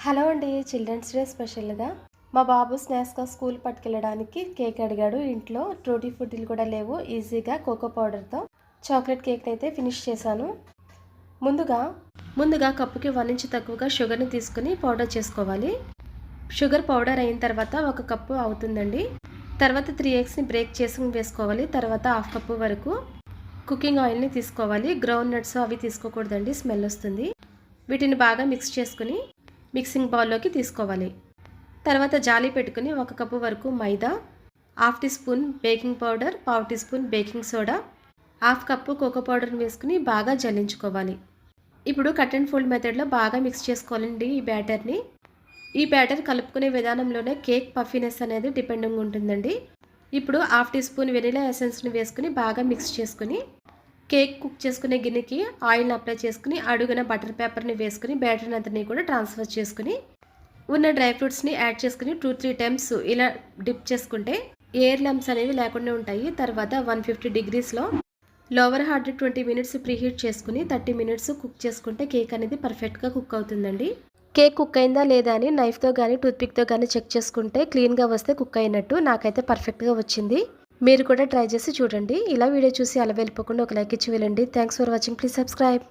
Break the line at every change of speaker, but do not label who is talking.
Hello అండి. Children's day స్పెషల్‌గా మా బాబు స్నాక్స్‌గా స్కూల్ పట్టుకెళ్ళడానికి కేక్ అడిగాడు. ఇంట్లో ట్రూటీ ఫ్రూటీలు కూడా లేవు. ఈజీగా కోకో పౌడర్‌తో చాక్లెట్ కేక్‌ని అయితే ఫినిష్ చేశాను. ముందుగా ముందుగా కప్పుకి 1 ఇంచ్ తక్కువగా షుగర్‌ని తీసుకొని పౌడర్ చేసుకోవాలి. షుగర్ పౌడర్ అయిన తర్వాత 1 కప్పు అవుతుందండి. తర్వాత 3 ఎగ్స్‌ని బ్రేక్ చేసి వేసుకోవాలి. తర్వాత 1/2 కప్పు వరకు కుకింగ్ ఆయిల్‌ని తీసుకోవాలి. గ్రౌండ్ నట్స్ అవి తీసుకోకూడదండి, స్మెల్ వస్తుంది. వీటిని బాగా మిక్స్ చేసుకొని మిక్సింగ్ బౌల్లోకి తీసుకోవాలి. తర్వాత జాలి పెట్టుకుని 1 కప్పు వరకు maida, 1/2 teaspoon baking powder, 1/2 teaspoon baking soda, 1/2 cup cocoa పౌడర్ని వేసుకుని బాగా జల్లించుకోవాలి. ఇప్పుడు కట్ అండ్ ఫోల్డ్ మెథడ్లో బాగా మిక్స్ చేసుకోవాలండి ఈ బ్యాటర్ని. ఈ బ్యాటర్ కలుపుకునే విధానంలోనే కేక్ పఫీనెస్ అనేది డిపెండింగ్ ఉంటుందండి. ఇప్పుడు 1/2 టీ స్పూన్ వెనిలా ఎసెన్స్ని వేసుకుని బాగా మిక్స్ చేసుకుని కేక్ కుక్ చేసుకునే గిన్నెకి ఆయిల్ని అప్లై చేసుకుని అడుగున బటర్ పేపర్ని వేసుకుని బ్యాటర్ని అంతని కూడా ట్రాన్స్ఫర్ చేసుకుని ఉన్న డ్రై ఫ్రూట్స్ని యాడ్ చేసుకుని 2-3 టైమ్స్ ఇలా డిప్ చేసుకుంటే ఎయిర్ లమ్స్ అనేవి లేకుండా ఉంటాయి. తర్వాత 150 డిగ్రీస్లో లోవర్ హార్ట్ 20 మినిట్స్ ప్రీహీట్ చేసుకుని 30 మినిట్స్ కుక్ చేసుకుంటే కేక్ అనేది పర్ఫెక్ట్గా కుక్ అవుతుందండి. కేక్ కుక్ అయిందా లేదా అని నైఫ్తో కానీ టూత్పిక్తో కానీ చెక్ చేసుకుంటే క్లీన్గా వస్తే కుక్ అయినట్టు. నాకైతే పర్ఫెక్ట్గా వచ్చింది. మీరు కూడా ట్రై చేసి చూడండి. ఇలా వీడియో చూసి అలా వెళ్ళిపోకుండా ఒక లైక్ ఇచ్చి వెళ్ళండి. Thanks for watching. Please subscribe.